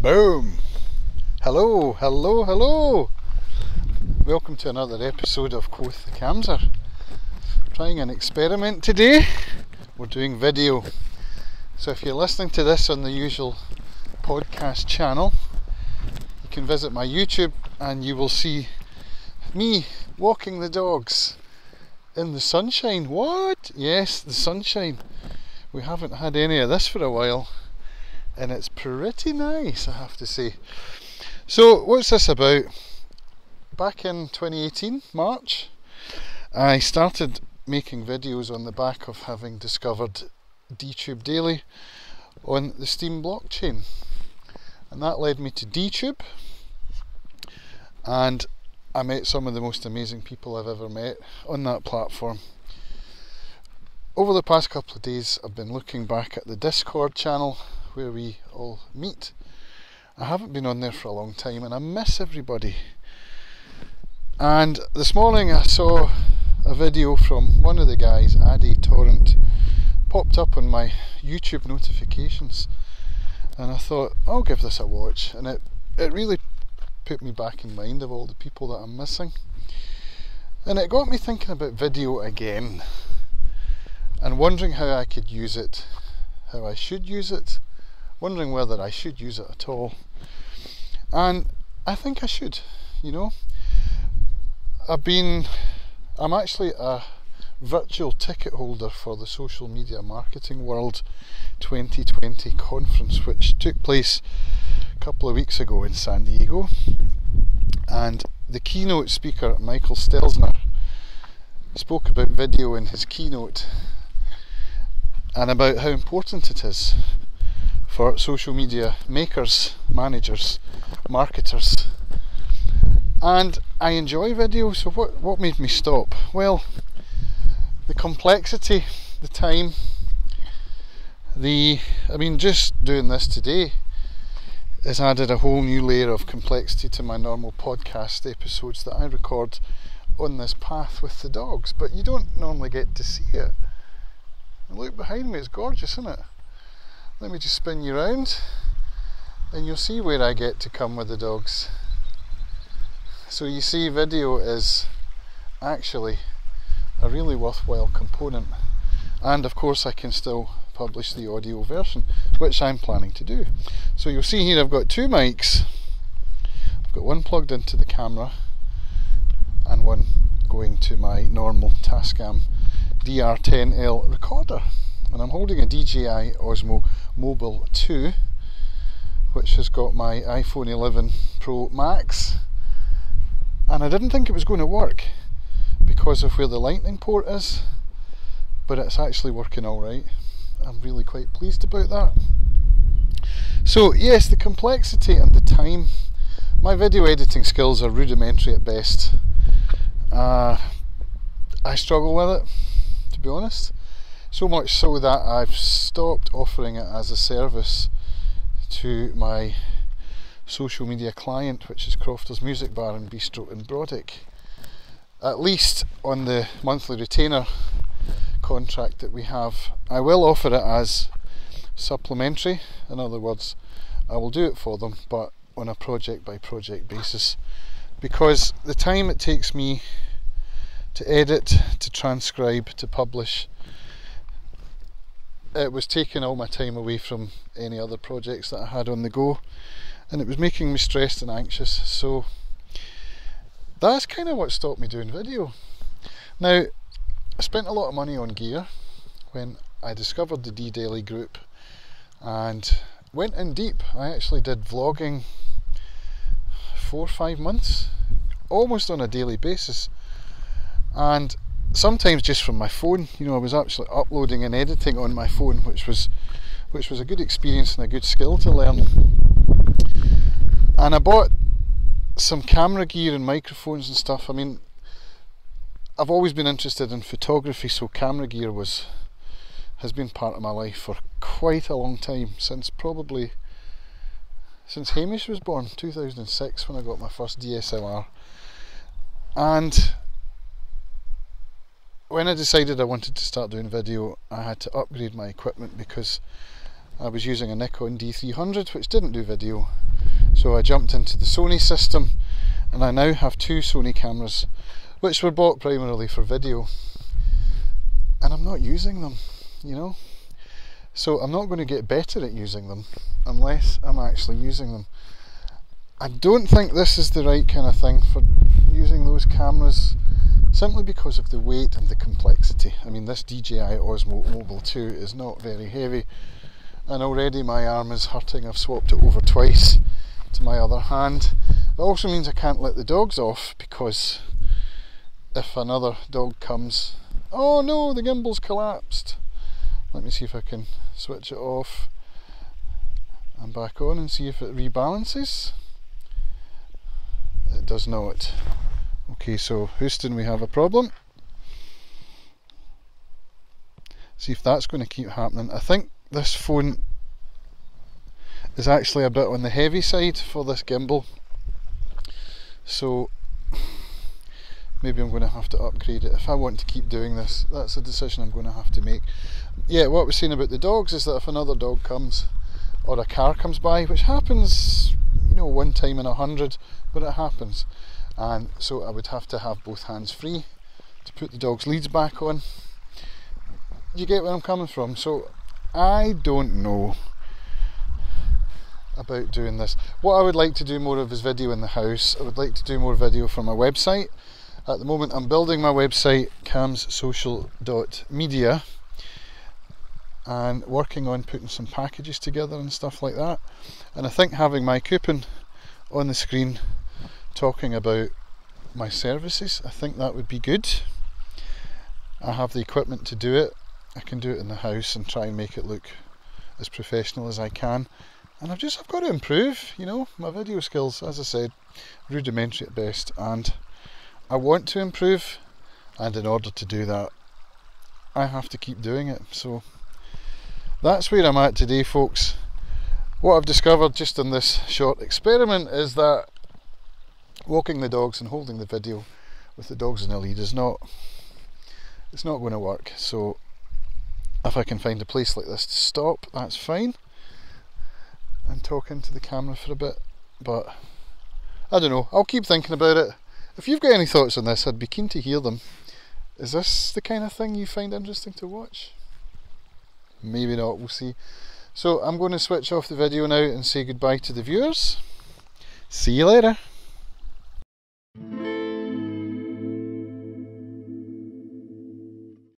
Boom! Hello, hello, hello! Welcome to another episode of Quoth the Camser. Trying an experiment today. We're doing video. So if you're listening to this on the usual podcast channel, you can visit my YouTube and you will see me walking the dogs in the sunshine. What? Yes, the sunshine. We haven't had any of this for a while. And it's pretty nice, I have to say. So what's this about? Back in 2018, March, I started making videos on the back of having discovered DTube Daily on the Steam blockchain. And that led me to DTube, and I met some of the most amazing people I've ever met on that platform. Over the past couple of days I've been looking back at the Discord channel where we all meet. I haven't been on there for a long time and I miss everybody. And this morning I saw a video from one of the guys, Addy Torrent, popped up on my YouTube notifications, and I thought I'll give this a watch, and it really put me back in mind of all the people that I'm missing, and it got me thinking about video again and wondering how I could use it, how I should use it, wondering whether I should use it at all. And I think I should, you know. I'm actually a virtual ticket holder for the Social Media Marketing World 2020 conference, which took place a couple of weeks ago in San Diego. And the keynote speaker, Michael Stelzner, spoke about video in his keynote and about how important it is for social media makers, managers, marketers. And I enjoy video, so what made me stop? Well, the complexity, the time, just doing this today has added a whole new layer of complexity to my normal podcast episodes that I record on this path with the dogs, but you don't normally get to see it. And look behind me, it's gorgeous, isn't it? Let me just spin you around and you'll see where I get to come with the dogs. So you see, video is actually a really worthwhile component, and of course I can still publish the audio version, which I'm planning to do. So you'll see here I've got two mics. I've got one plugged into the camera and one going to my normal Tascam DR10L recorder, and I'm holding a DJI Osmo Mobile 2, which has got my iPhone 11 Pro Max, and I didn't think it was going to work because of where the lightning port is, but it's actually working alright. I'm really quite pleased about that. So yes, the complexity and the time. My video editing skills are rudimentary at best. I struggle with it, to be honest. So much so that I've stopped offering it as a service to my social media client, which is Crofters Music Bar and Bistro in Brodick. At least on the monthly retainer contract that we have. I will offer it as supplementary. In other words, I will do it for them, but on a project by project basis, because the time it takes me to edit, to transcribe, to publish, it was taking all my time away from any other projects that I had on the go, and it was making me stressed and anxious. So that's kind of what stopped me doing video. Now, I spent a lot of money on gear when I discovered the D-Daily group and went in deep. I actually did vlogging 4 or 5 months, almost on a daily basis, and sometimes just from my phone. You know, I was actually uploading and editing on my phone, which was a good experience and a good skill to learn. And I bought some camera gear and microphones and stuff. I mean, I've always been interested in photography, so camera gear has been part of my life for quite a long time, since Hamish was born, 2006, when I got my first DSLR. And when I decided I wanted to start doing video, I had to upgrade my equipment because I was using a Nikon D300, which didn't do video, So I jumped into the Sony system, and I now have 2 Sony cameras, which were bought primarily for video, and I'm not using them, you know. So I'm not going to get better at using them unless I'm actually using them. I don't think this is the right kind of thing for using those cameras, simply because of the weight and the complexity. I mean, this DJI Osmo Mobile 2 is not very heavy, and already my arm is hurting. I've swapped it over twice to my other hand. It also means I can't let the dogs off, because if another dog comes... Oh no, the gimbal's collapsed. Let me see if I can switch it off and back on and see if it rebalances. It does not. Okay, so Houston, we have a problem. See if that's going to keep happening. I think this phone is actually a bit on the heavy side for this gimbal, so maybe I'm going to have to upgrade it if I want to keep doing this. That's a decision I'm going to have to make. Yeah, what we're saying about the dogs is that if another dog comes, or a car comes by, which happens, you know, 1 time in 100, but it happens, and so I would have to have both hands free to put the dog's leads back on. You get where I'm coming from? So I don't know about doing this. What I would like to do more of is video in the house. I would like to do more video for my website. At the moment I'm building my website, camssocial.media, and working on putting some packages together and stuff like that. And I think having my coupon on the screen talking about my services, I think that would be good. I have the equipment to do it. I can do it in the house and try and make it look as professional as I can. And I've got to improve, you know, my video skills, as I said, rudimentary at best, and I want to improve, and in order to do that I have to keep doing it. So that's where I'm at today, folks. What I've discovered just in this short experiment is that walking the dogs and holding the video with the dogs in the lead is not going to work. So if I can find a place like this to stop, that's fine, and talk into the camera for a bit. But I don't know, I'll keep thinking about it. If you've got any thoughts on this, I'd be keen to hear them. Is this the kind of thing you find interesting to watch? Maybe not, we'll see. So I'm going to switch off the video now and say goodbye to the viewers. See you later.